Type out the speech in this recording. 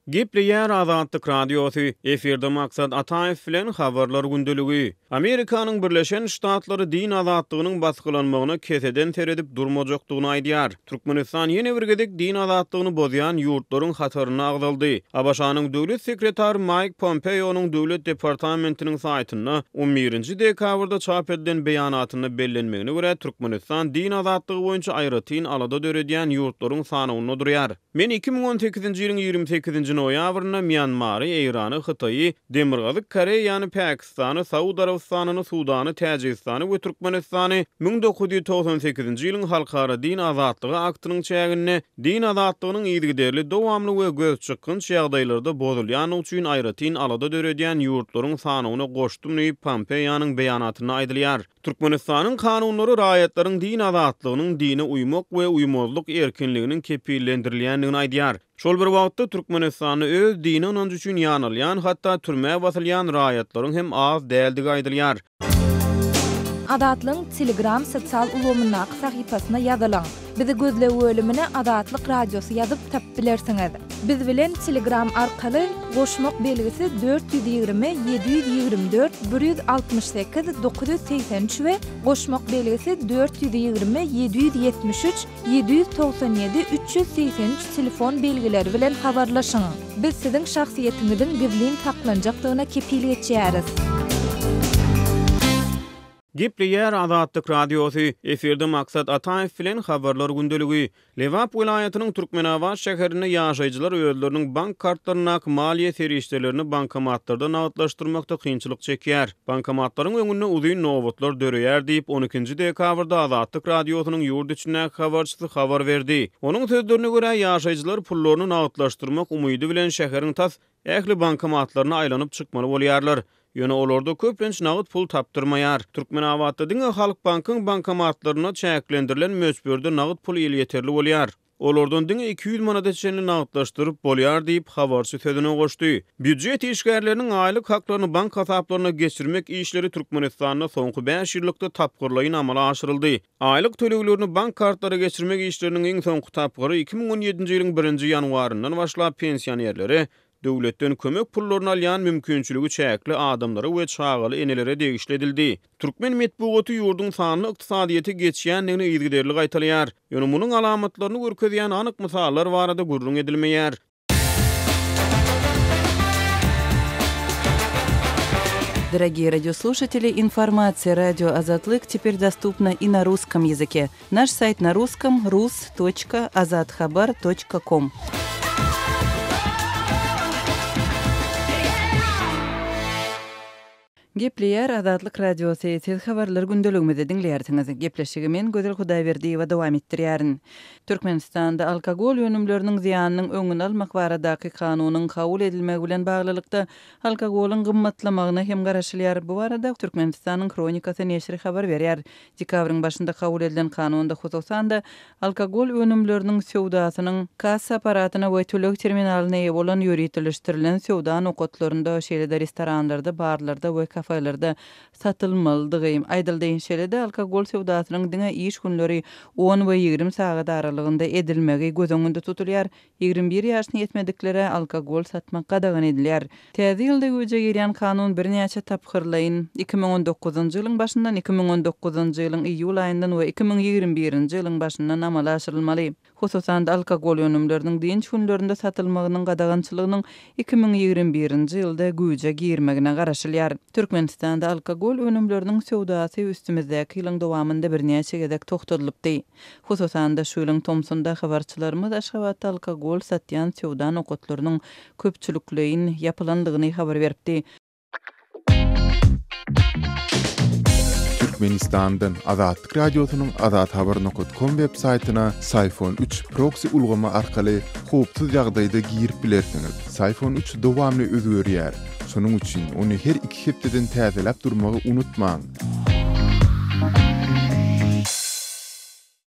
Gepleýär Azatlyk Radiosu, eferde maksat Ataev bilen habarlar gündeligi. Amerikanyň Birleşen Ştatlary din azatlygynyň baskylanmagyna keseden seredip durmajakdygyny aýdýar. Türkmenistan ýene bir gezek din azatlygyny bozýan ýurtlaryň hataryna agdaldy. Abaşanyň döwlet sekretary Mike Pompeo'nun döwlet departamentiniň saýtyna 11-nji dekabrda çap edilen beýanatyny bellenmegine görä Türkmenistan din azatlygy boýunça aýratyn alada döredýän ýurtlaryň sanyny durýar. Men 2018-nji ýylyň 28-nji noýabrynda Myanmary, Eýrany, Hytaýy, Demirgazyk Koreýany, Pakistany, Saudy Arabistanyny, Sudany, Täjikistany we Türkmenistany 1998-nji ýylyň halkara din azatlygy aktynyň çägine din azatlygynyň ýygyderli, dowamly we göz çykynç ýagdaýlarda bozulýan üçin aýratyn alada döredýän ýurtlaryň sanyny goşdum diýip Pompeo'nyň beýanatyna aýdylýar. Türkmenistanyň kanunlary raýatlaryň din azatlygynyň dine uymak we uymazlyk erkinliginiň kepillendirilýändigini aýdýar. Şol bir wagtda Türkmenistany öz dini onuncu üçin ýanylýan, hatda türmäge basylýan raýatlaryň hem az däldigi aýdylýar. Adatlyň Telegram sosial ulgamyna sahypasyna ýazylaň. Bizi gözle bölümine Adatlyk Radiosu ýazyp tap bilersiňiz. Biz bilen Telegram arkaly goşmak belgisi 420 724 168 983 we goşmak belgisi 420 773 797 383 telefon belgileri bilen habarlaşyň. Biz siziň şahsiýetiňizin gizlin saklanjakdygyna kepil etýäris. Gepleýär Azatlyk Radiosu, eferde maksat Ataev bilen habarlar gündeligi. Lewap vilayatynyň Türkmenabad şäherinde ýaşaýjylar özleriniň bank kartlaryna maliýe serişdelerini bankomatlarda nagdlaşdyrmakda kynçylyk çekýär. Bankomatlaryň öňünde uzun nowatlar döreýär diýip 12-nji dekabrda Azatlyk Radiosynyň ýurt içinde habarçysy habar berdi. Onuň sözlerine görä ýaşaýjylar pullaryny nagdlaşdyrmak umydy bilen şäheriň tas ähli bankomatlaryna aýlanyp çykmaly bolýarlar. Ýöne olorda köplenç nagd pul tapdyrmaýar. Türkmenabadda diňe Halk Bankyň bankomatlaryna çäklendirilen möçberde nagd pul ýeli ýeterli bolýar. Olardan diňe 200 manat eçenli nagdlaşdyryp bolýar diýip habarçy sözüne goşdy. Büdjet işgärleriniň aýlyk haklaryny bank hasaplaryna geçirmek işleri Türkmenistanda soňky 5 ýyllykda tapgyrlaýyn amala aşyryldy. Aýlyk töleglerini bank kartlara geçirmek işleriniň iň soňky tapgyry 2017-nji ýylyň 1-nji ýanwaryndan başlap pensionerlere döwletden kömek pullaryny alýan mümkinçiligi çäkli adamlara we çağaly enelere degişledildi. Türkmen medeniýeti ýurdun sanly ykdysadyýety geçýändigini ýygyderli gaýtalýar. Ýöne munyň alamatlaryny görkezýän anyk misallar barada gurrun edilmeýär. Дорогие радиослушатели, информация «Радио Азатлык» теперь доступна и на русском языке. Наш сайт на русском rus.azatxabar.com. Gepleýär Azatlyk Radiosu siz habarlar gündeligimizde dinleýärsiňiz. Gepleşigi men Gözel Hudaýberdiýewa dowam etdirýärin. Türkmenistanda alkogol ýönümleriniň ziýanynyň öňüni almak baradaky kanunyň kabul edilmegi bilen baglylykda alkogoluň gymmatlamagyna hem garaşylýar. Bu barada Türkmenistanyň Kronikasy neşri habar berýär. Dekabryň başynda kabul edilen kanunda hususan da alkogol ýönümleriniň sowdasynyň kassa aparatyna we tölek terminalyna ýa bolan ýöretilişdirilen sowda nokatlarynda, şeýle restoranlarda, barlarda we kafalarda satylmalydygy aýdyldyň şeýle alkogol sowdasynyň diňe iş günleri 10 we 20 sagat aralygynda edilmegi göz öňünde tutulýar. 21 ýaşyna ýetmediklere alkogol satmak gadagan edilýär. Täze ýylda göje girýän kanun birnäçe tapgyrlaýyn 2019-njy ýylyň başyndan 2019-njy ýylyň iýul aýyndan we 2021-nji ýylyň başyndan amala aşyrylmaly. Hususan da alkogol ýönümleriniň dinç günlerinde satylmagynyň gadagançylygynyň 2021-nji ýylda göje girmegine garaşylýar. Türkmenistanda alkogol ýönümleriniň sowdasy üstümizdäki ýylyň dowamında birnäçe gezek toktadylypdy. Hususan da şu ýylyň Tomsonda habarçylarymyz Aşgabatda alkogol satýan sowda nokatlarynyň köpçülikleýin ýapylandygyny habar beripdi. Türkmenistan'dan Azatlyk Radiosynyň azathabar.com web saytyna iPhone 3 proxy ulgama arkaly howpsuz ýagdaýda girip bilersiňiz. iPhone 3 dowamly özgerýär. Şonuň üçin ony her 2 hepdeden täzelep durmagy unutmaň.